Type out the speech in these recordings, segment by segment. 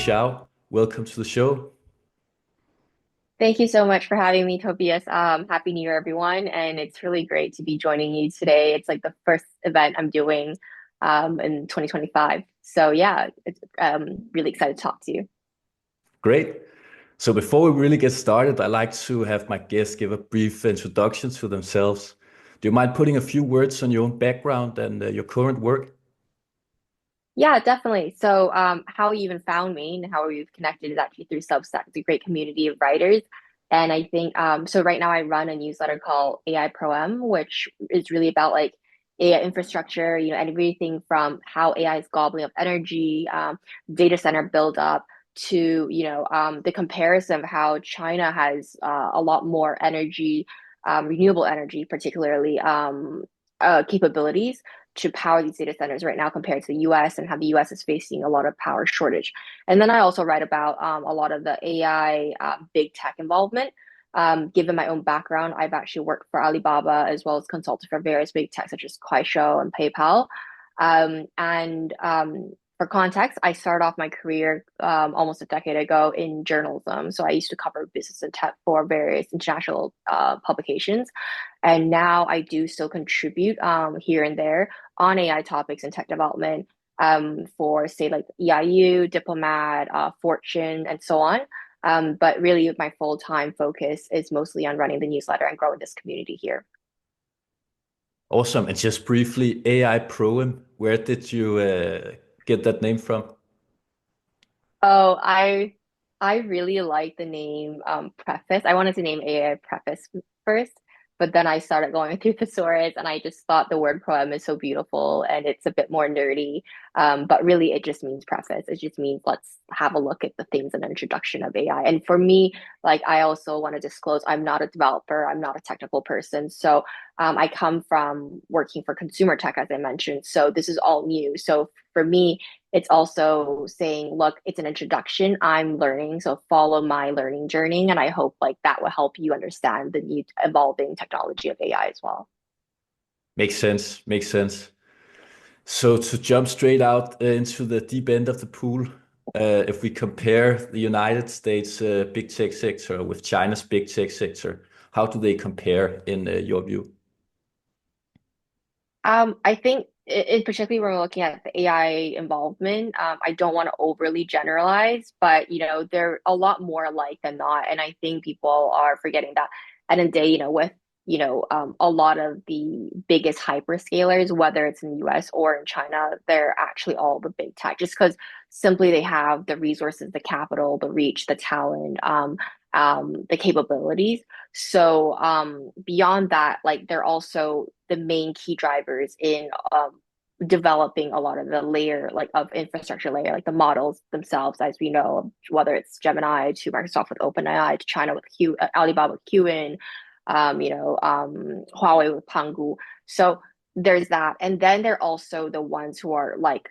Shao. Welcome to the show. Thank you so much for having me, Tobias. Happy New Year, everyone. And it's really great to be joining you today. It's like the first event I'm doing in 2025. So yeah, it's really excited to talk to you. Great. So before we really get started, I like to have my guests give a brief introduction to themselves. Do you mind putting a few words on your own background and your current work? Yeah, definitely. So how you even found me and how we've connected is actually through Substack. It's a great community of writers. And I think so right now I run a newsletter called AI Pro M, which is really about like AI infrastructure, and everything from how AI is gobbling up energy, data center build up to, the comparison of how China has a lot more energy, renewable energy, particularly capabilities to power these data centers right now compared to the US and how the US is facing a lot of power shortage. And then I also write about a lot of the AI big tech involvement. Given my own background, I've actually worked for Alibaba as well as consulted for various big tech such as Kuaishou and PayPal. And for context, I started off my career almost a decade ago in journalism. So I used to cover business and tech for various international publications. And now I do still contribute here and there on AI topics and tech development for, say, like EIU, Diplomat, Fortune, and so on. But really, my full-time focus is mostly on running the newsletter and growing this community here. Awesome. And just briefly, AI Proem, where did you get that name from? Oh, I really like the name Preface. I wanted to name AI Preface first, but then I started going through thesaurus and I just thought the word poem is so beautiful and it's a bit more nerdy. But really it just means preface. It just means let's have a look at the things and introduction of AI. And for me, like I also want to disclose I'm not a developer, I'm not a technical person. So I come from working for consumer tech, as I mentioned. So this is all new. So for me, it's also saying, look, it's an introduction. I'm learning, so follow my learning journey. And I hope like that will help you understand the new evolving technology of AI as well. Makes sense. Makes sense. So to jump straight out into the deep end of the pool, if we compare the United States big tech sector with China's big tech sector, how do they compare in your view? I think particularly when we're looking at the AI involvement, I don't want to overly generalize, but they're a lot more alike than not. And I think people are forgetting that at the end of the day, with a lot of the biggest hyperscalers, whether it's in the US or in China, they're actually all the big tech, just because simply they have the resources, the capital, the reach, the talent, the capabilities. So beyond that, like they're also the main key drivers in developing a lot of the layer like of infrastructure layer, like the models themselves, as we know, whether it's Gemini to Microsoft with OpenAI to China with Alibaba with Qin, Huawei with Pangu. So there's that, and then they're also the ones who are like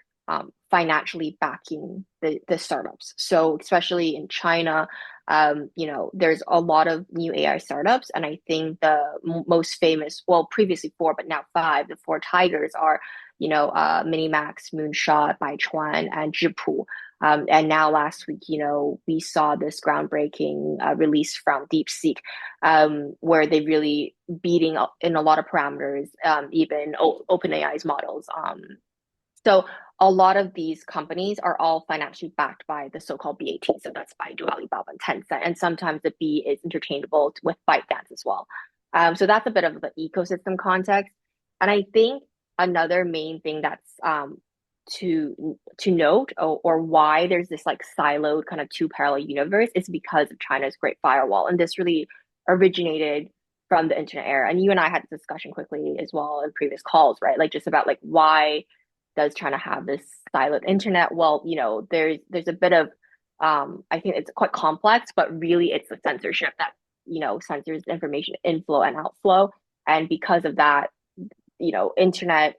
financially backing the startups. So especially in China, there's a lot of new AI startups, and I think the most famous, well, previously four, but now five, the four tigers are, Minimax, Moonshot, Baichuan, and Zhipu. And now last week, we saw this groundbreaking release from DeepSeek, where they really beating up in a lot of parameters, even OpenAI's models. So a lot of these companies are all financially backed by the so-called BAT. So that's Baidu, Alibaba, and Tencent. And sometimes the B is interchangeable with ByteDance as well. So that's a bit of the ecosystem context. And I think another main thing that's to note, or why there's this like siloed kind of two parallel universe is because of China's Great Firewall. And this really originated from the internet era. And you and I had this discussion quickly as well in previous calls, right? Like just about like why does China have this siloed internet? Well, there's a bit of I think it's quite complex, but really it's the censorship that censors information inflow and outflow. And because of that, the internet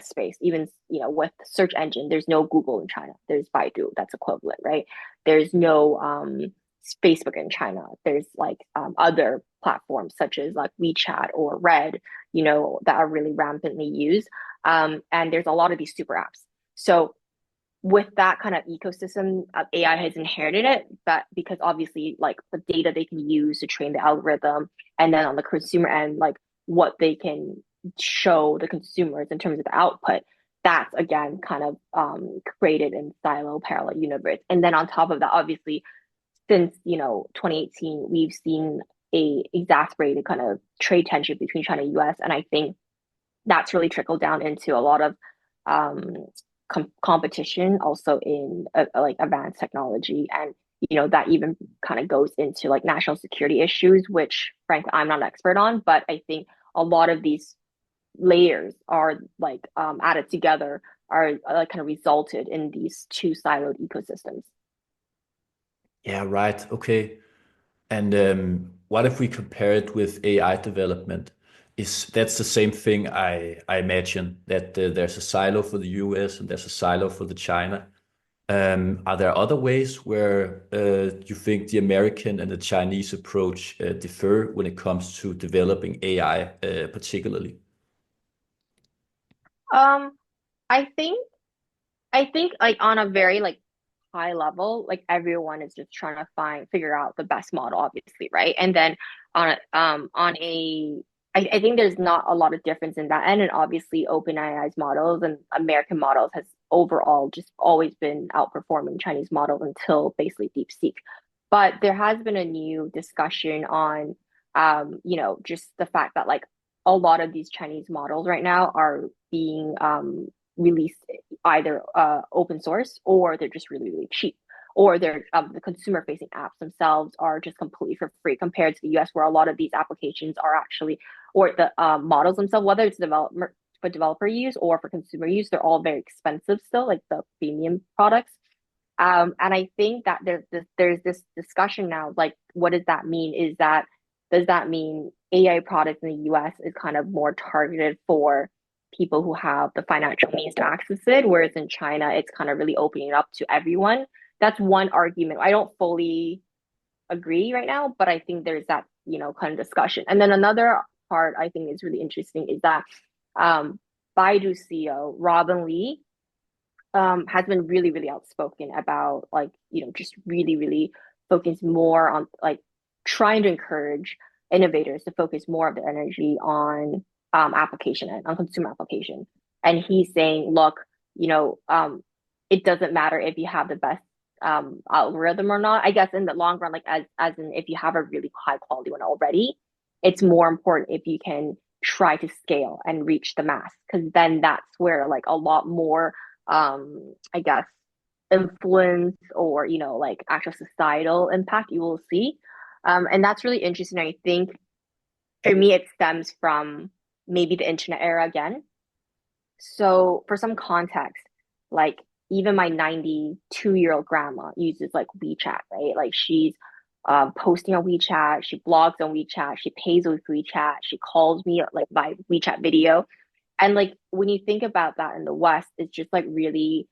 space, even with the search engine, there's no Google in China. There's Baidu, that's equivalent, right? There's no Facebook in China. There's like other platforms such as like WeChat or Red, that are really rampantly used. And there's a lot of these super apps. So with that kind of ecosystem, AI has inherited it, but because obviously like the data they can use to train the algorithm, and then on the consumer end, like what they can show the consumers in terms of the output, that's again kind of created in silo parallel universe. And then on top of that, obviously, since 2018, we've seen a exacerbated kind of trade tension between China and US, and I think that's really trickled down into a lot of um, competition also in like advanced technology, and that even kind of goes into like national security issues, which frankly I'm not an expert on, but I think a lot of these layers are like added together are like kind of resulted in these two siloed ecosystems. Yeah, right. Okay. And what if we compare it with AI development? Is that's the same thing I imagine that there's a silo for the US and there's a silo for the China. Are there other ways where you think the American and the Chinese approach differ when it comes to developing AI, particularly? Um, I think I think like on a very like high level, like everyone is just trying to figure out the best model, obviously, right? And then on a I think there's not a lot of difference in that end. And obviously OpenAI's models and American models has overall just always been outperforming Chinese models until basically DeepSeek. But there has been a new discussion on just the fact that like a lot of these Chinese models right now are being released either open source, or they're just really really cheap, or they're the consumer facing apps themselves are just completely for free compared to the US, where a lot of these applications are actually, or the models themselves, whether it's developer for developer use or for consumer use, they're all very expensive still, like the premium products. And I think that there's this discussion now, like, what does that mean? Does that mean AI products in the US is kind of more targeted for people who have the financial means to access it, whereas in China, it's kind of really opening it up to everyone? That's one argument. I don't fully agree right now, but I think there's that, kind of discussion. And then another part I think is really interesting is that um, Baidu CEO, Robin Li, has been really, really outspoken about like, just really, really focus more on like trying to encourage innovators to focus more of their energy on application and on consumer application. And he's saying, look, it doesn't matter if you have the best algorithm or not. I guess in the long run, like as in if you have a really high quality one already, it's more important if you can try to scale and reach the mass, because then that's where like a lot more I guess influence or like actual societal impact you will see. And that's really interesting. I think for me it stems from maybe the internet era again. So for some context, like even my 92-year-old grandma uses like WeChat, right? Like she's posting on WeChat, she blogs on WeChat, she pays with WeChat, she calls me like by WeChat video. And like when you think about that in the West, it's just like really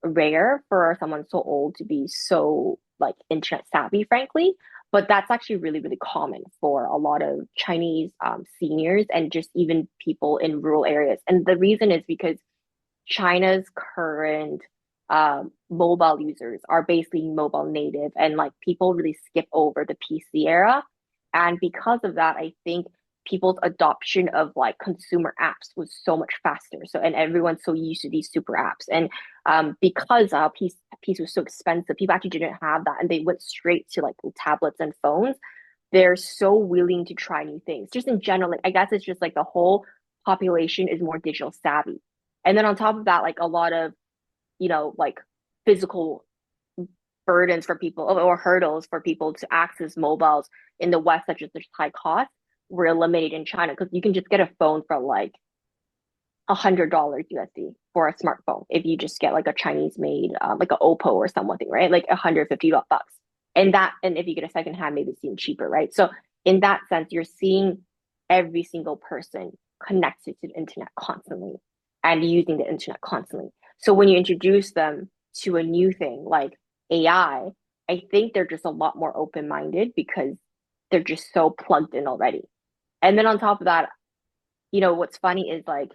rare for someone so old to be so like internet savvy, frankly. But that's actually really, really common for a lot of Chinese seniors and just even people in rural areas. And the reason is because China's current mobile users are basically mobile native, and like people really skip over the PC era. And because of that, I think people's adoption of like consumer apps was so much faster. So, and everyone's so used to these super apps. And because PC was so expensive, people actually didn't have that, and they went straight to like tablets and phones. They're so willing to try new things. Just in general, like I guess it's just like the whole population is more digital savvy. And then on top of that, like a lot of, like physical burdens for people or hurdles for people to access mobiles in the West, such as the high cost, were eliminated in China, because you can just get a phone for like $100 USD for a smartphone if you just get like a Chinese made, like an Oppo or something, right? Like $150. And if you get a second hand, maybe it's even cheaper, right? So in that sense, you're seeing every single person connected to the internet constantly and using the internet constantly. So when you introduce them to a new thing like AI, I think they're just a lot more open minded because they're just so plugged in already. And then on top of that, what's funny is like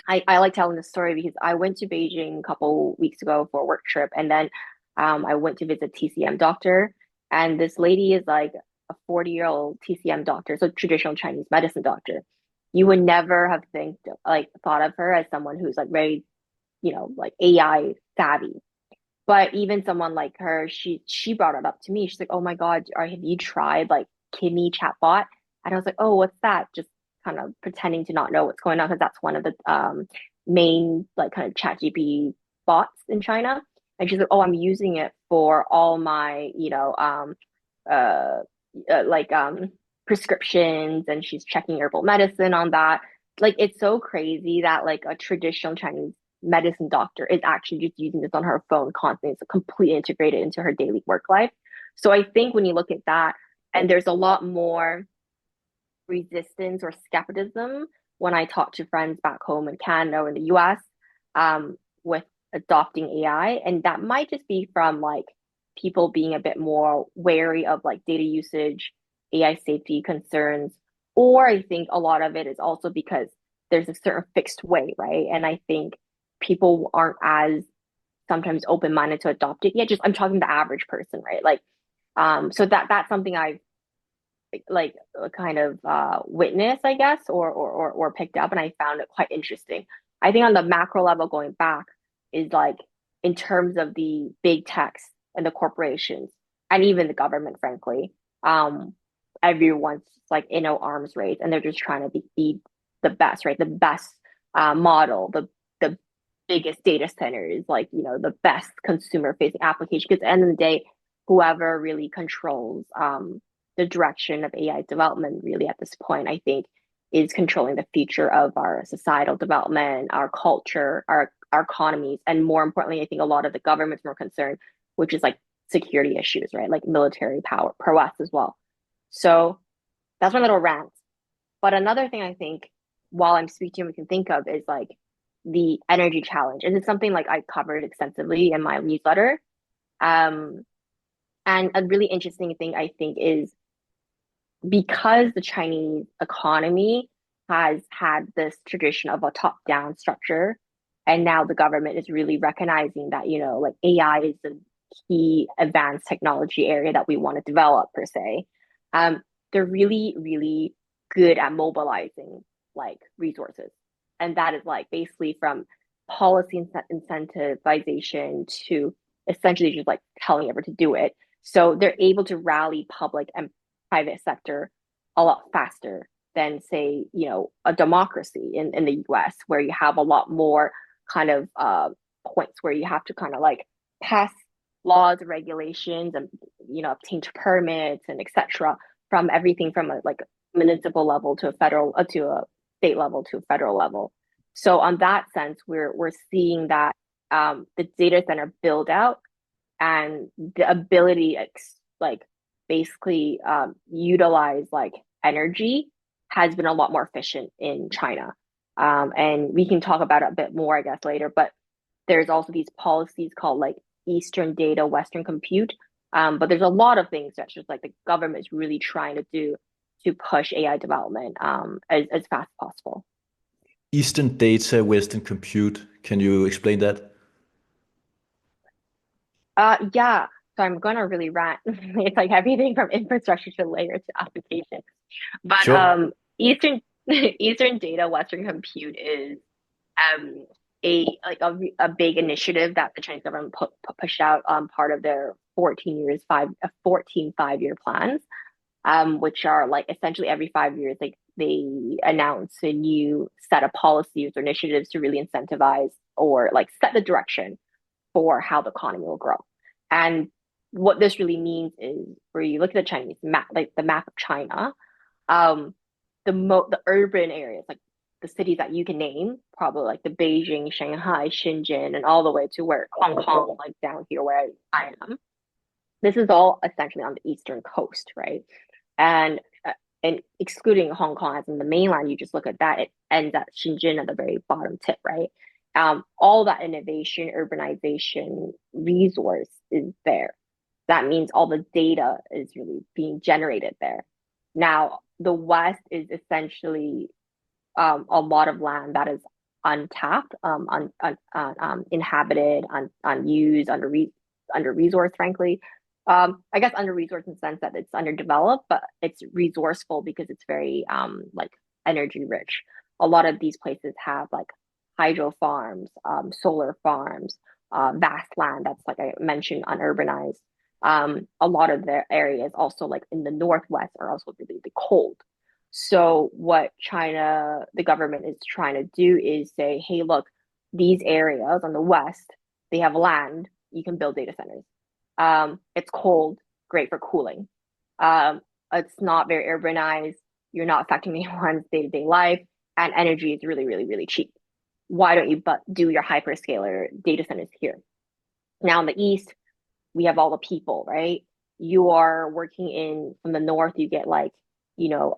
I like telling this story because I went to Beijing a couple weeks ago for a work trip, and then I went to visit TCM doctor, and this lady is like a 40-year-old TCM doctor, so traditional Chinese medicine doctor. You would never have thought of her as someone who's like very, like AI savvy. But even someone like her, she brought it up to me. She's like, "Oh my God, have you tried like kidney chatbot?" And I was like, "Oh, what's that?" Just kind of pretending to not know what's going on because that's one of the main like kind of chat GPT bots in China. And she's like, "Oh, I'm using it for all my, uh, like prescriptions," and she's checking herbal medicine on that. Like it's so crazy that like a traditional Chinese medicine doctor is actually just using this on her phone constantly. It's completely integrated into her daily work life. So I think when you look at that, and there's a lot more resistance or skepticism when I talk to friends back home in Canada or in the US with adopting AI. And that might just be from like people being a bit more wary of like data usage, AI safety concerns. Or I think a lot of it is also because there's a certain fixed way, right? And I think people aren't as sometimes open-minded to adopt it yet. Just I'm talking the average person, right? Like, so that's something I've like kind of witnessed, I guess, or picked up, and I found it quite interesting. I think on the macro level, going back is like in terms of the big techs and the corporations and even the government, frankly, um, everyone's like in no arms race, and they're just trying to be the best, right? The best model, the biggest data centers, like the best consumer facing application. Because at the end of the day, whoever really controls the direction of AI development really at this point, I think, is controlling the future of our societal development, our culture, our economies, and more importantly, I think a lot of the government's more concerned, which is like security issues, right? Like military power, prowess as well. So that's my little rant. But another thing I think while I'm speaking, we can think of is like the energy challenge. And it's something like I covered extensively in my newsletter. Um, and a really interesting thing I think is because the Chinese economy has had this tradition of a top-down structure, and now the government is really recognizing that, like AI is the key advanced technology area that we want to develop per se. Um, they're really, really good at mobilizing like resources. And that is like basically from policy incentivization to essentially just like telling everyone to do it. So they're able to rally public and private sector a lot faster than say, a democracy in the US where you have a lot more kind of points where you have to kind of like pass laws and regulations and obtain permits and etc. from everything from a like municipal level to a federal to a state level to a federal level. So on that sense, we're seeing that the data center build out and the ability like basically utilize like energy has been a lot more efficient in China. And we can talk about it a bit more, I guess, later. But there's also these policies called like Eastern Data, Western Compute. But there's a lot of things that's just like the government is really trying to do to push AI development as fast as possible. Eastern data, Western compute. Can you explain that? Yeah. So I'm gonna really rant. It's like everything from infrastructure to layer to application. But Sure. Eastern Eastern Data, Western Compute is um a big initiative that the Chinese government pushed out part of their 14 5-year plans, which are like essentially every 5 years they announce a new set of policies or initiatives to really incentivize or like set the direction for how the economy will grow. And what this really means is where you look at the Chinese map, like the map of China, um, the urban areas, like the cities that you can name, probably like the Beijing, Shanghai, Shenzhen, and all the way to where Hong Kong, like down here where I am. This is all essentially on the eastern coast, right? And and excluding Hong Kong as in the mainland, you just look at that, it ends at Shenzhen at the very bottom tip, right? All that innovation, urbanization resource is there. That means all the data is really being generated there. Now, the West is essentially a lot of land that is untapped, inhabited, unused, under resourced, frankly. I guess under resourced in the sense that it's underdeveloped, but it's resourceful because it's very like energy rich. A lot of these places have like hydro farms, solar farms, vast land that's like I mentioned, unurbanized. A lot of their areas also like in the northwest are also really, really cold. So what China, the government is trying to do is say, hey, look, these areas on the west, they have land, you can build data centers. It's cold, great for cooling. It's not very urbanized. You're not affecting anyone's day-to-day life, and energy is really, really, really cheap. Why don't you but do your hyperscaler data centers here? Now in the east, we have all the people, right? You are working in from the north, you get like, you know,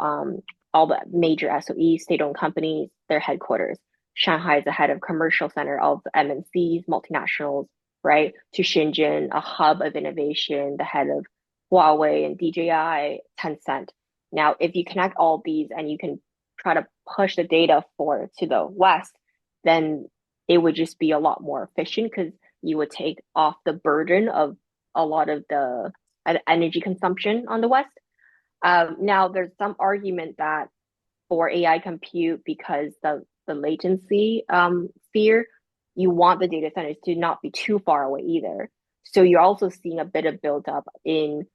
all the major SOEs, state-owned companies, their headquarters. Shanghai is the head of commercial center of MNCs, multinationals, right? To Shenzhen, a hub of innovation, the head of Huawei and DJI, Tencent. Now, if you connect all these and you can try to push the data for to the west, then it would just be a lot more efficient because you would take off the burden of a lot of the energy consumption on the West. Now, there's some argument that for AI compute, because the latency fear, you want the data centers to not be too far away either. So you're also seeing a bit of buildup in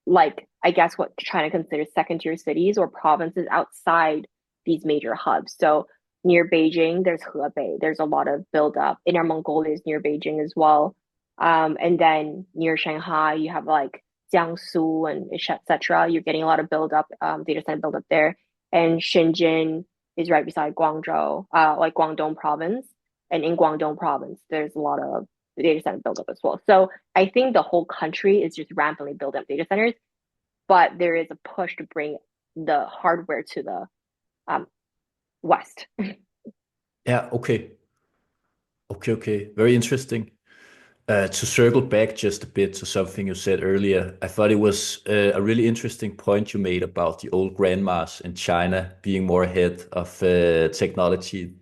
like I guess what China considers second tier cities or provinces outside these major hubs. So near Beijing, there's Hebei. There's a lot of buildup. Inner Mongolia is near Beijing as well. And then near Shanghai, you have like Jiangsu and etc. You're getting a lot of buildup, data center buildup there. And Shenzhen is right beside Guangzhou, like Guangdong province. And in Guangdong province, there's a lot of data center buildup as well. So I think the whole country is just rampantly building up data centers, but there is a push to bring the hardware to the um, West. Yeah, okay. Okay, okay. Very interesting. To circle back just a bit to something you said earlier, I thought it was a really interesting point you made about the old grandmas in China being more ahead of technology.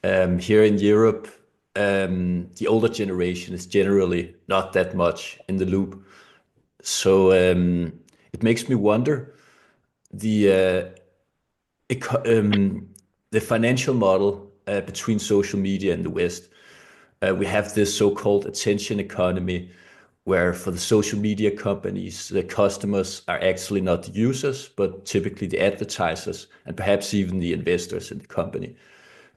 Here in Europe, the older generation is generally not that much in the loop. So it makes me wonder the the financial model between social media and the West. We have this so-called attention economy, where for the social media companies, the customers are actually not the users, but typically the advertisers and perhaps even the investors in the company.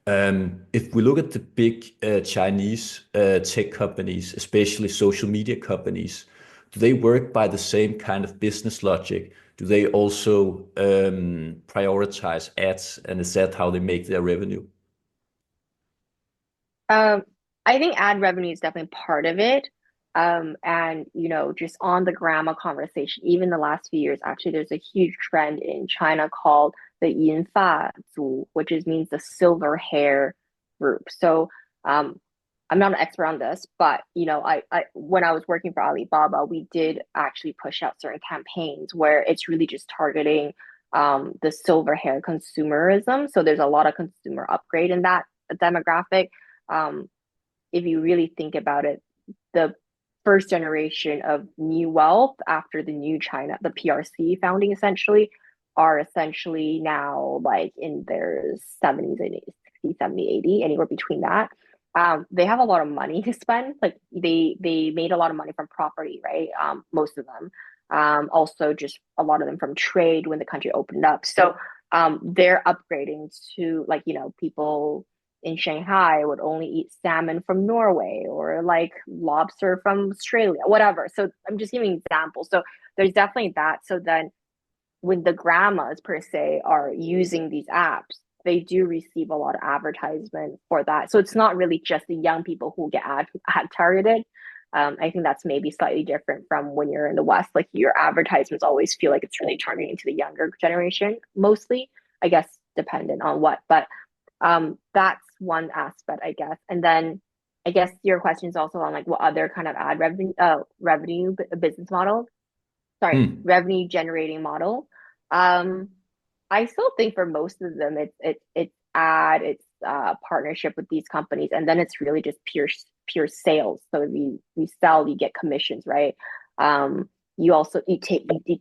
If we look at the big Chinese tech companies, especially social media companies, do they work by the same kind of business logic? Do they also prioritize ads, and is that how they make their revenue? Um, I think ad revenue is definitely part of it. And just on the grammar conversation, even the last few years, actually, there's a huge trend in China called the 银发族, which is means the silver hair group. So, I'm not an expert on this, but I when I was working for Alibaba, we did actually push out certain campaigns where it's really just targeting the silver hair consumerism. So there's a lot of consumer upgrade in that demographic. Um, if you really think about it, the first generation of new wealth after the new China, the PRC founding essentially, are essentially now like in their 70s and 60, 70, 80, anywhere between that. They have a lot of money to spend. Like they made a lot of money from property, right? Most of them. Also just a lot of them from trade when the country opened up. So they're upgrading to like, people in Shanghai would only eat salmon from Norway or like lobster from Australia, whatever. So I'm just giving examples. So there's definitely that. So then when the grandmas per se are using these apps, they do receive a lot of advertisement for that. So it's not really just the young people who get ad targeted. I think that's maybe slightly different from when you're in the West. Like your advertisements always feel like it's really targeting to the younger generation, mostly. I guess dependent on what, but that's one aspect, I guess. And then I guess your question is also on like what other kind of ad revenue business model, sorry, Hmm. revenue generating model. Um, I still think for most of them, it's ad, it's partnership with these companies, and then it's really just pure sales. So if you sell, you get commissions, right? You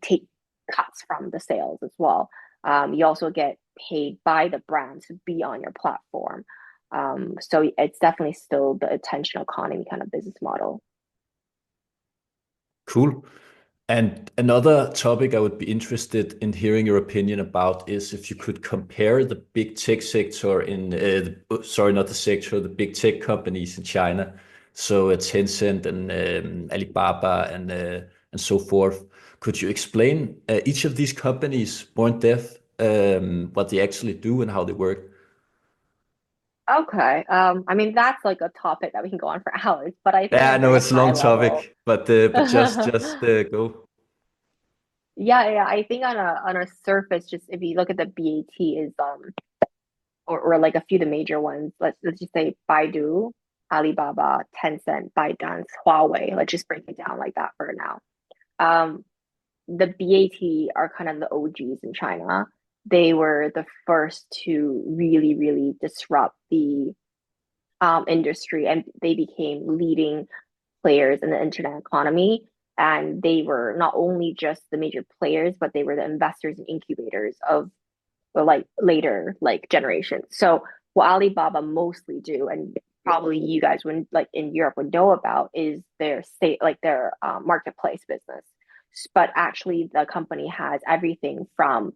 take cuts from the sales as well. You also get paid by the brand to be on your platform. So it's definitely still the attention economy kind of business model. Cool. And another topic I would be interested in hearing your opinion about is if you could compare the big tech sector sorry, not the sector, the big tech companies in China. So Tencent and Alibaba and so forth. Could you explain each of these companies more in depth, what they actually do and how they work? Okay. I mean, that's like a topic that we can go on for hours, but I think Yeah, at I a know very it's a high long level. topic, but just go. Yeah, I think on a surface, just if you look at the BAT is or like a few of the major ones, let's just say Baidu, Alibaba, Tencent, ByteDance, Huawei. Let's just break it down like that for now. Um, the BAT are kind of the OGs in China. They were the first to really, really disrupt the industry, and they became leading players in the internet economy. And they were not only just the major players, but they were the investors and incubators of the like later like generations. So what Alibaba mostly do, and probably you guys would like in Europe would know about, is their state like their marketplace business. But actually, the company has everything from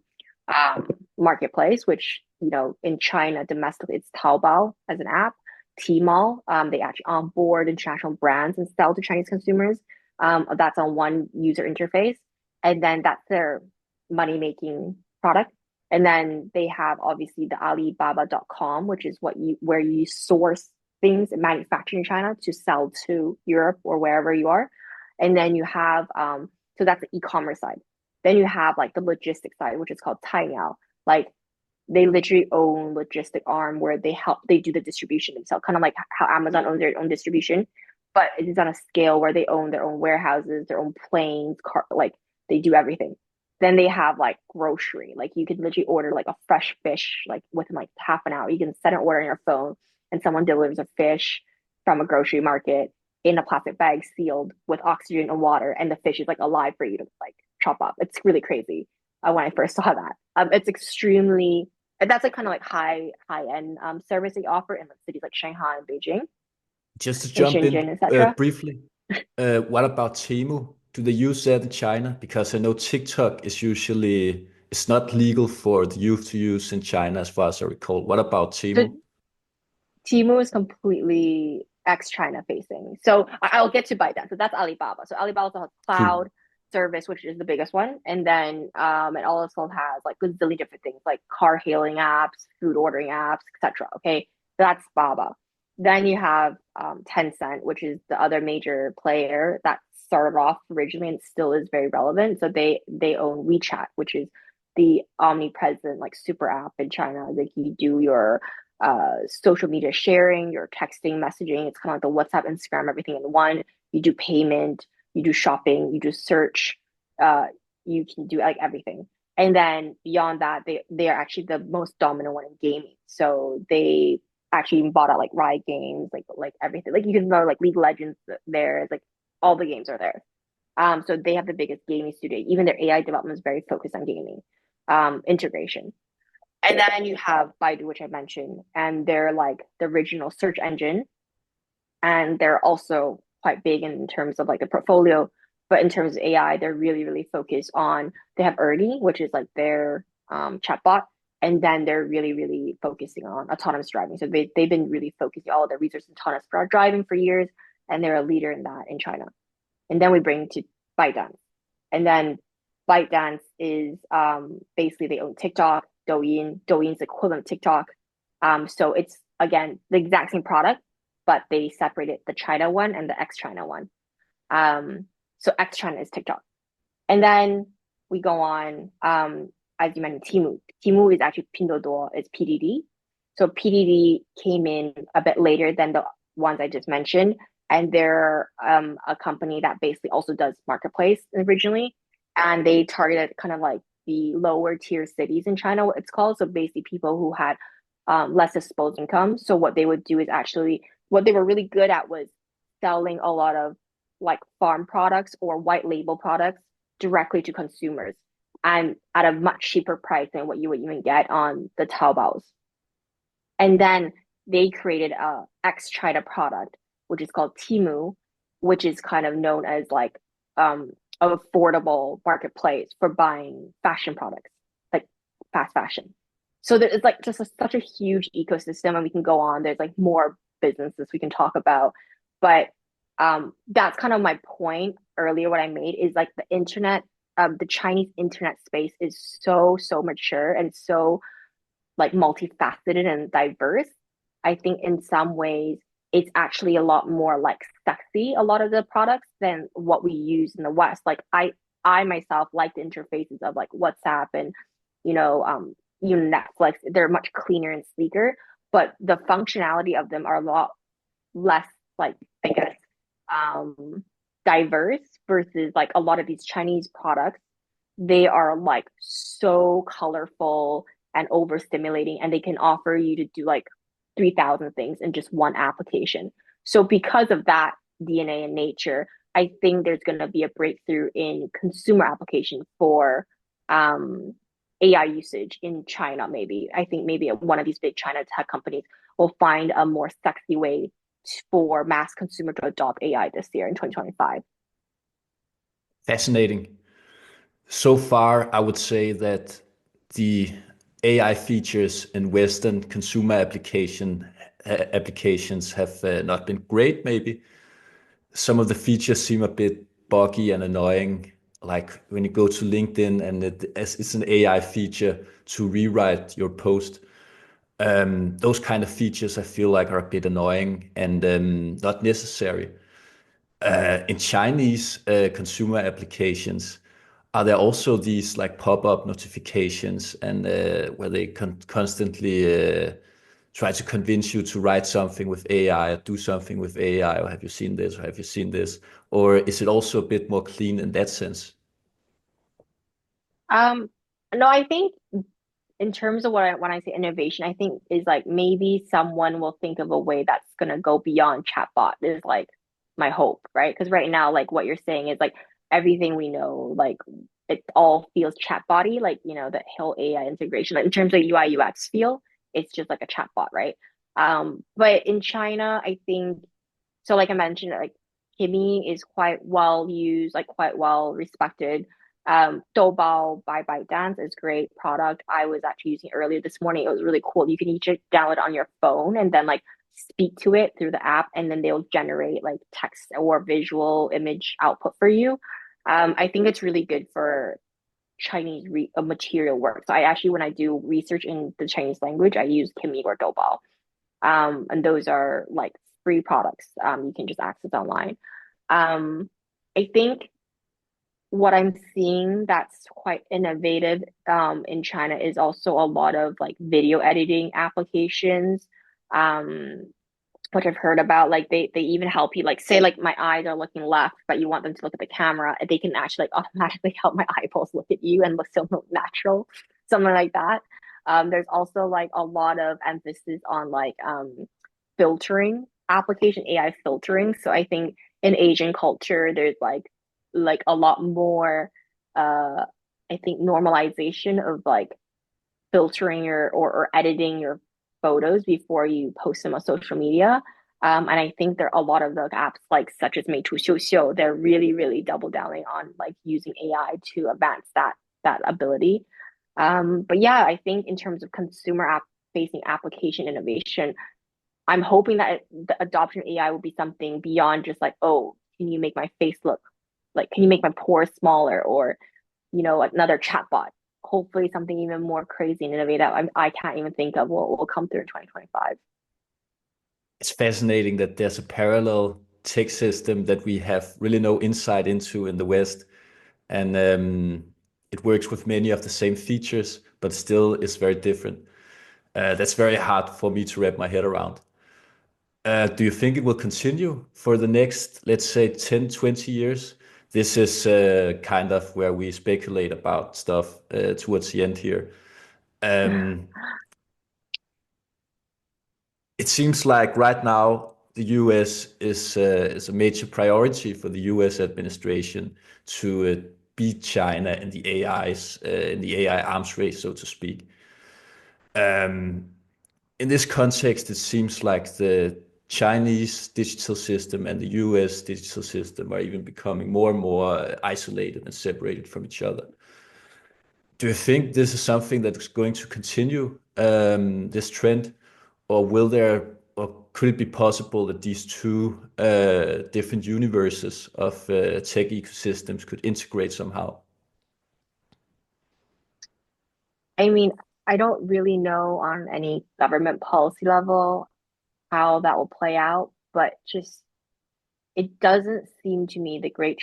um, marketplace, which in China domestically it's Taobao as an app, Tmall. They actually onboard international brands and sell to Chinese consumers. That's on one user interface, and then that's their money making product. And then they have obviously the Alibaba.com, which is where you source things and manufacture in China to sell to Europe or wherever you are. And then you have so that's the e-commerce side. Then you have like the logistics side, which is called Taiyao. Like they literally own logistic arm where they do the distribution themselves, kind of like how Amazon owns their own distribution, but it is on a scale where they own their own warehouses, their own planes, like they do everything. Then they have like grocery, like you can literally order like a fresh fish like within like half an hour. You can set an order on your phone, and someone delivers a fish from a grocery market in a plastic bag sealed with oxygen and water, and the fish is like alive for you to like chop up. It's really crazy. When I first saw that, it's extremely that's like kind of like high end service they offer in like cities like Shanghai and Beijing Just to and jump in Shenzhen, etc. briefly, what about Temu? Do they use that in China? Because I know TikTok is usually it's not legal for the youth to use in China, as far as I recall. What about So Temu? Temu is completely ex-China facing. So I'll get to ByteDance. So that's Alibaba. So Alibaba has Cool. cloud service, which is the biggest one, and then it also has like a zillion different things like car hailing apps, food ordering apps, etc. Okay, that's Baba. Then you have Tencent, which is the other major player that started off originally and still is very relevant. So they own WeChat, which is the omnipresent like super app in China. Like you do your social media sharing, your texting, messaging. It's kind of like the WhatsApp, Instagram, everything in one. You do payment, you do shopping, you do search, uh, you can do like everything. And then beyond that, they are actually the most dominant one in gaming. So they actually bought out like Riot Games, like everything. Like you can know like League of Legends there. It's like all the games are there. So they have the biggest gaming studio. Even their AI development is very focused on gaming integration. And then you have Baidu, which I mentioned, and they're like the original search engine. And they're also quite big in terms of like the portfolio. But in terms of AI, they're really, really focused on, they have Ernie, which is like their chatbot. And then they're really, really focusing on autonomous driving. So they've been really focusing all their research on autonomous driving for years. And they're a leader in that in China. And then we bring to ByteDance. And then ByteDance is basically they own TikTok, Douyin. Douyin's equivalent to TikTok. So it's again the exact same product, but they separated the China one and the ex-China one. So ex-China is TikTok. And then we go on, as you mentioned, Temu. Temu is actually Pinduoduo, it's PDD. So PDD came in a bit later than the ones I just mentioned, and they're a company that basically also does marketplace originally, and they targeted kind of like the lower tier cities in China, what it's called. So basically, people who had less disposable income. So what they would do is actually what they were really good at was selling a lot of like farm products or white label products directly to consumers and at a much cheaper price than what you would even get on the Taobaos. And then they created a ex-China product, which is called Temu, which is kind of known as like an affordable marketplace for buying fashion products, like fast fashion. So there, it's like just such a huge ecosystem, and we can go on. There's like more businesses we can talk about, but that's kind of my point earlier. What I made is like the internet, the Chinese internet space is so mature and so like multifaceted and diverse. I think in some ways it's actually a lot more like sexy, a lot of the products than what we use in the West. Like I myself like the interfaces of like WhatsApp and you know, Netflix. They're much cleaner and sleeker, but the functionality of them are a lot less like I guess um diverse versus like a lot of these Chinese products. They are like so colorful and overstimulating, and they can offer you to do like 3,000 things in just one application. So because of that DNA and nature, I think there's going to be a breakthrough in consumer application for AI usage in China. Maybe I think maybe one of these big China tech companies will find a more sexy way for mass consumer to adopt AI this year in 2025. Fascinating. So far, I would say that the AI features in Western consumer applications have not been great. Maybe some of the features seem a bit buggy and annoying. Like when you go to LinkedIn and it's an AI feature to rewrite your post. Those kind of features I feel like are a bit annoying and not necessary. In Chinese consumer applications, are there also these like pop-up notifications and where they constantly try to convince you to write something with AI or do something with AI, or have you seen this, or have you seen this? Or is it also a bit more clean in that sense? Um, no, I think in terms of when I say innovation, I think is like maybe someone will think of a way that's gonna go beyond chatbot is like my hope, right? Because right now, like what you're saying is like everything we know, like it all feels chatbot-y, like you know, the whole AI integration. Like in terms of UI UX feel, it's just like a chatbot, right? But in China, I think so like I mentioned, like Kimi is quite well used, like quite well respected. Doubao by ByteDance is great product. I was actually using it earlier this morning. It was really cool. You can each download it on your phone and then like speak to it through the app, and then they'll generate like text or visual image output for you. I think it's really good for Chinese material work. So I actually, when I do research in the Chinese language, I use Kimi or Doubao. And those are like free products you can just access online. Um, I think what I'm seeing that's quite innovative in China is also a lot of like video editing applications, um, which I've heard about. Like they even help you like say like my eyes are looking left, but you want them to look at the camera, and they can actually like automatically help my eyeballs look at you and look still look natural, something like that. There's also like a lot of emphasis on like filtering application AI filtering. So I think in Asian culture, there's like a lot more I think normalization of like filtering or editing your photos before you post them on social media. And I think there are a lot of the apps like such as Meitu Xiu, they're really double downing on like using AI to advance that ability. But yeah, I think in terms of consumer app facing application innovation, I'm hoping that the adoption of AI will be something beyond just like, oh, can you make my face look like, can you make my pores smaller, or you know, another chatbot. Hopefully, something even more crazy and innovative I can't even think of will come through in 2025. It's fascinating that there's a parallel tech system that we have really no insight into in the West, and it works with many of the same features, but still is very different. That's very hard for me to wrap my head around. Do you think it will continue for the next, let's say, 10, 20 years? This is kind of where we speculate about stuff towards the end here. Um, it seems like right now the U.S. is a major priority for the U.S. administration to beat China in the AI arms race, so to speak. Um, in this context, it seems like the Chinese digital system and the US digital system are even becoming more and more isolated and separated from each other. Do you think this is something that is going to continue, this trend, or or could it be possible that these two different universes of tech ecosystems could integrate somehow? I mean, I don't really know on any government policy level how that will play out, but just it doesn't seem to me the great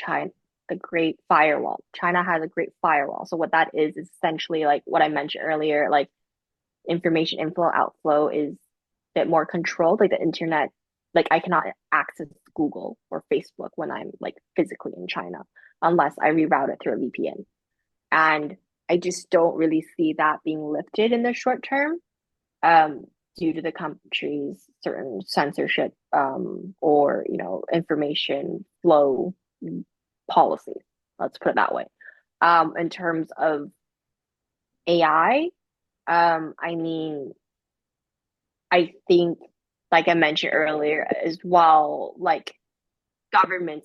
firewall. China has a great firewall. So what that is essentially like what I mentioned earlier, like information inflow outflow is a bit more controlled. Like the internet, like I cannot access Google or Facebook when I'm like physically in China unless I reroute it through a VPN. And I just don't really see that being lifted in the short term, um, due to the country's certain censorship, or information flow policies. Let's put it that way. In terms of AI, I mean, I think, like I mentioned earlier, as well, like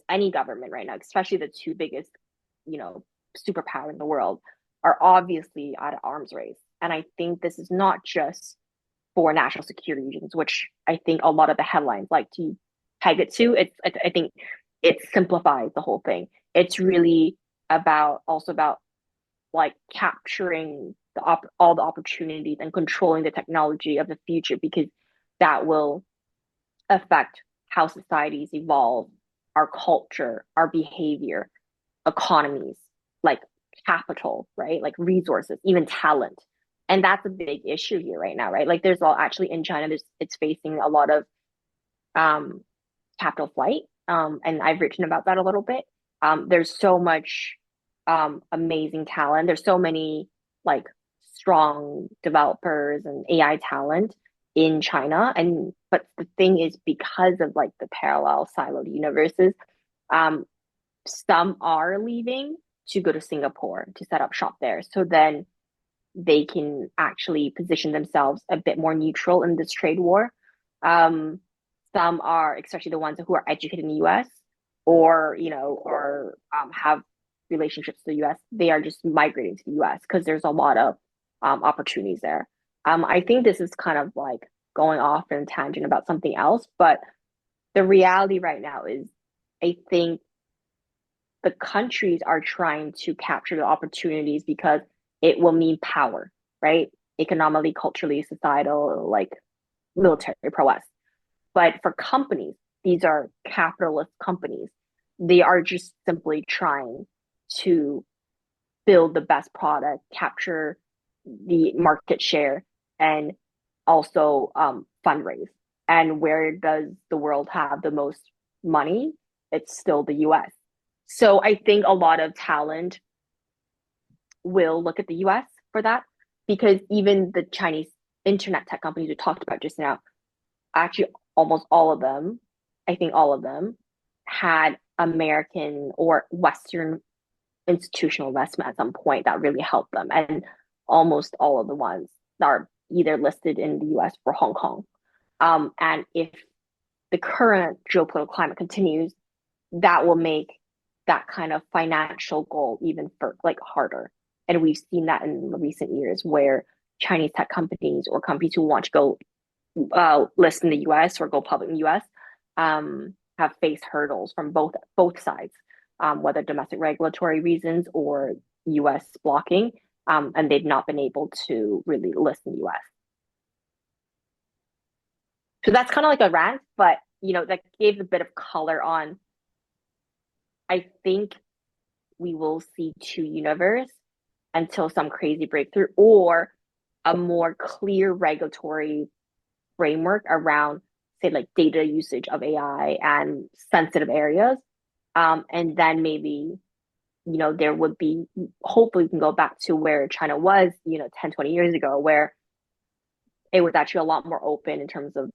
any government right now, especially the two biggest, you know, superpower in the world, are obviously at an arms race. And I think this is not just for national security reasons, which I think a lot of the headlines like to peg it to. I think it simplifies the whole thing. It's really about like capturing all the opportunities and controlling the technology of the future because that will affect how societies evolve, our culture, our behavior, economies, like capital, right? Like resources, even talent. And that's a big issue here right now, right? Like there's all actually in China, it's facing a lot of um capital flight. And I've written about that a little bit. There's so much amazing talent. There's so many like strong developers and AI talent in China. And but the thing is because of like the parallel siloed universes, um, some are leaving to go to Singapore to set up shop there. So then they can actually position themselves a bit more neutral in this trade war. Um, some are, especially the ones who are educated in the US or, or have relationships to the US, they are just migrating to the US because there's a lot of opportunities there. I think this is kind of like going off in a tangent about something else, but the reality right now is I think the countries are trying to capture the opportunities because it will mean power, right? Economically, culturally, societal, like military prowess. But for companies, these are capitalist companies. They are just simply trying to build the best product, capture the market share, and also fundraise. And where does the world have the most money? It's still the US. So I think a lot of talent will look at the US for that because even the Chinese internet tech companies we talked about just now, actually almost all of them, I think all of them had American or Western institutional investment at some point that really helped them. And almost all of the ones that are either listed in the US or Hong Kong. And if the current geopolitical climate continues, that will make that kind of financial goal even for like harder. And we've seen that in recent years where Chinese tech companies or companies who want to go list in the US or go public in the US have faced hurdles from both sides, whether domestic regulatory reasons or US blocking, and they've not been able to really list in the US. So that's kind of like a rant, but that gave a bit of color on. I think we will see two universe until some crazy breakthrough or a more clear regulatory framework around, say, like data usage of AI and sensitive areas. And then maybe, there would be, hopefully we can go back to where China was, 10, 20 years ago, where it was actually a lot more open in terms of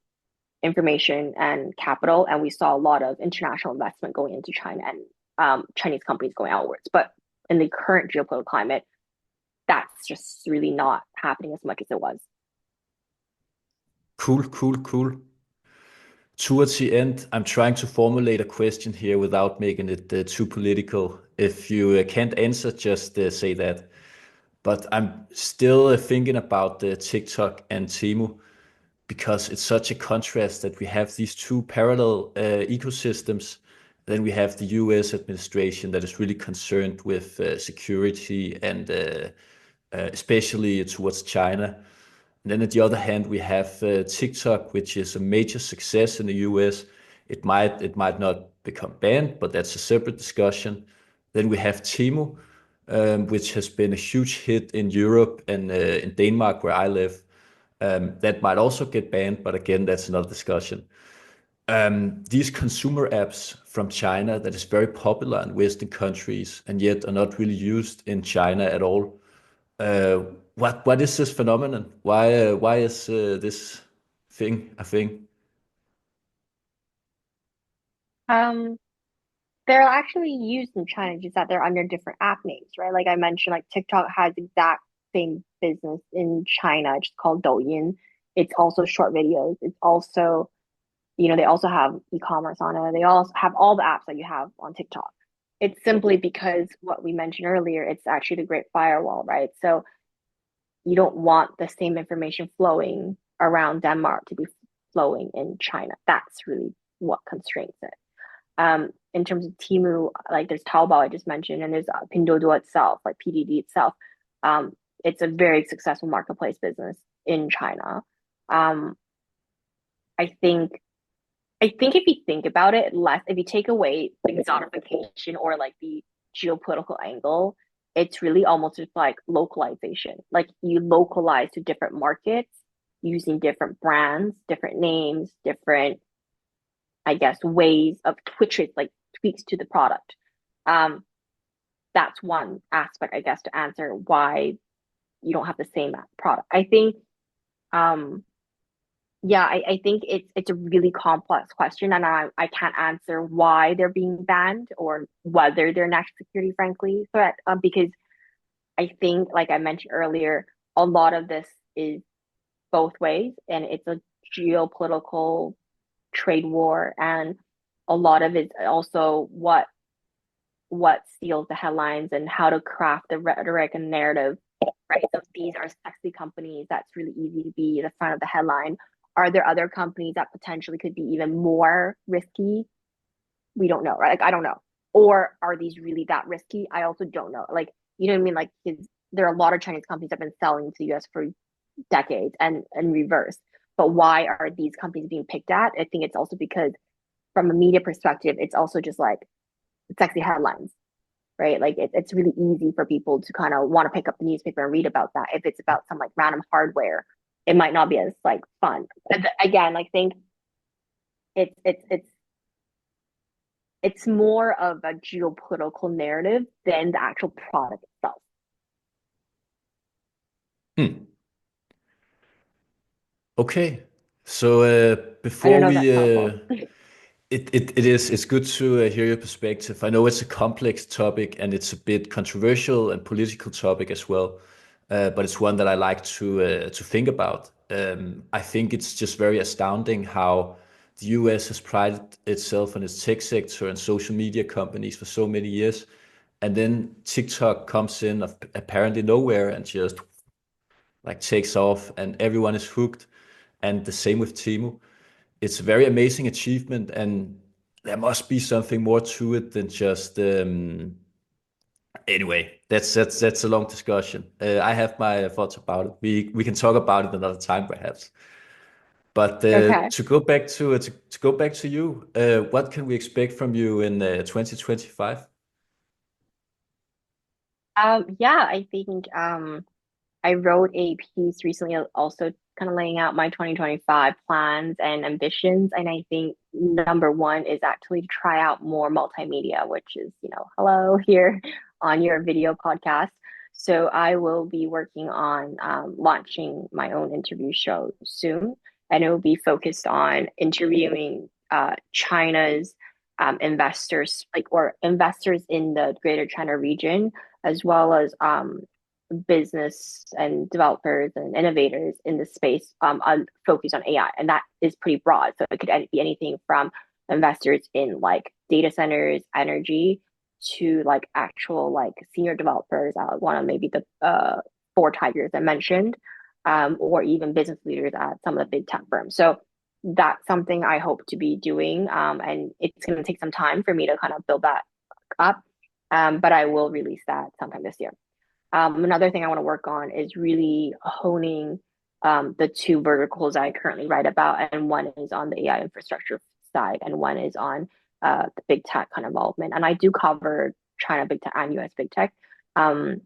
information and capital, and we saw a lot of international investment going into China and Chinese companies going outwards. But in the current geopolitical climate, that's just really not happening as much as it was. Cool, cool, cool. Towards the end, I'm trying to formulate a question here without making it too political. If you can't answer, just say that. But I'm still thinking about the TikTok and Temu because it's such a contrast that we have these two parallel ecosystems. Then we have the US administration that is really concerned with security and especially towards China. And then on the other hand, we have TikTok, which is a major success in the US. It might not become banned, but that's a separate discussion. Then we have Temu, which has been a huge hit in Europe and in Denmark, where I live. That might also get banned, but again, that's another discussion. These consumer apps from China that is very popular in Western countries and yet are not really used in China at all. Uh, what is this phenomenon? Why is this thing a thing? Um, they're actually used in China, just that they're under different app names, right? Like I mentioned, like TikTok has exact same business in China, just called Douyin. It's also short videos. It's also, they also have e-commerce on it. They all have all the apps that you have on TikTok. It's simply because what we mentioned earlier, it's actually the Great Firewall, right? So you don't want the same information flowing around Denmark to be flowing in China. That's really what constrains it. In terms of Temu, like there's Taobao I just mentioned, and there's Pinduoduo itself, like PDD itself. It's a very successful marketplace business in China. Um, I think I think if you think about it, less if you take away the exotification or like the geopolitical angle, it's really almost just like localization. Like you localize to different markets using different brands, different names, different, I guess, ways of twitches, like tweaks to the product. Um, that's one aspect, I guess, to answer why you don't have the same product. I think um yeah, I think it's a really complex question, and I can't answer why they're being banned or whether they're national security, frankly, threat. Because I think, like I mentioned earlier, a lot of this is both ways, and it's a geopolitical trade war, and a lot of it also what steals the headlines and how to craft the rhetoric and narrative, right? So these are sexy companies that's really easy to be the front of the headline. Are there other companies that potentially could be even more risky? We don't know, right? Like I don't know. Or are these really that risky? I also don't know. Like, you know what I mean? Like there are a lot of Chinese companies that have been selling to the US for decades and reverse. But why are these companies being picked at? I think it's also because from a media perspective, it's also just like sexy headlines, right? Like it's really easy for people to kind of want to pick up the newspaper and read about that. If it's about some like random hardware, it might not be as like fun. And again, like think it's it's it's it's more of a geopolitical narrative than the actual product itself. Hmm. Okay. So I don't before know if we that's helpful. it's good to hear your perspective. I know it's a complex topic and it's a bit controversial and political topic as well, but it's one that I like to think about. I think it's just very astounding how the US has prided itself on its tech sector and social media companies for so many years, and then TikTok comes in of apparently nowhere and just like takes off, and everyone is hooked. And the same with Temu. It's a very amazing achievement, and there must be something more to it than just. Anyway, that's a long discussion. I have my thoughts about it. We can talk about it another time, perhaps. But Okay. to go back to you, what can we expect from you in 2025? Yeah, I think I wrote a piece recently also kind of laying out my 2025 plans and ambitions. And I think number one is actually to try out more multimedia, which is, hello here on your video podcast. So I will be working on launching my own interview show soon. and it will be focused on interviewing China's investors, like or investors in the Greater China region, as well as business and developers and innovators in the space on focused on AI, and that is pretty broad. So it could be anything from investors in like data centers, energy, to like actual like senior developers at one of maybe the four tigers I mentioned, or even business leaders at some of the big tech firms. So that's something I hope to be doing, and it's going to take some time for me to kind of build that up, but I will release that sometime this year. Another thing I want to work on is really honing the two verticals I currently write about, and one is on the AI infrastructure side, and one is on the big tech kind of involvement. And I do cover China big tech and US big tech. Um,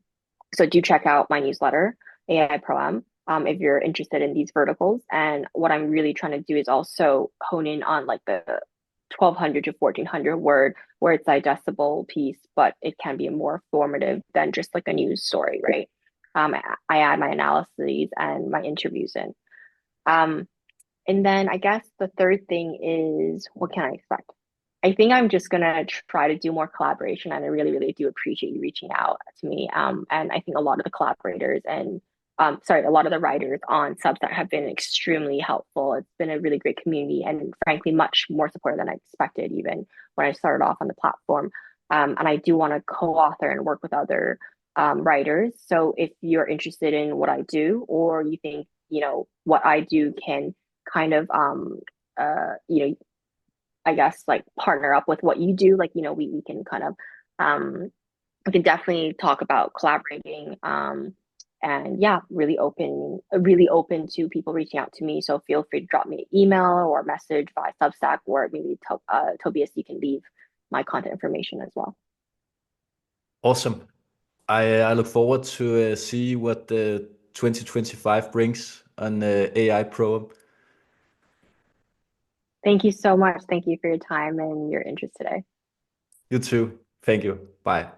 so do check out my newsletter, AI Pro M, if you're interested in these verticals. And what I'm really trying to do is also hone in on like the 1200 to 1400 word where it's digestible piece, but it can be more formative than just like a news story, right? I add my analyses and my interviews in. Um, and then I guess the third thing is what can I expect? I think I'm just gonna try to do more collaboration, and I really, really do appreciate you reaching out to me. And I think a lot of the collaborators and sorry, a lot of the writers on Substack have been extremely helpful. It's been a really great community, and frankly, much more supportive than I expected, even when I started off on the platform. And I do want to co-author and work with other writers. So if you're interested in what I do, or you think what I do can kind of I guess like partner up with what you do, like we can kind of um we can definitely talk about collaborating, and yeah, really open to people reaching out to me. So feel free to drop me an email or message via Substack, or maybe Tobias, you can leave my contact information as well. Awesome. I look forward to see what the 2025 brings on AI Pro. Thank you so much. Thank you for your time and your interest today. You too. Thank you. Bye.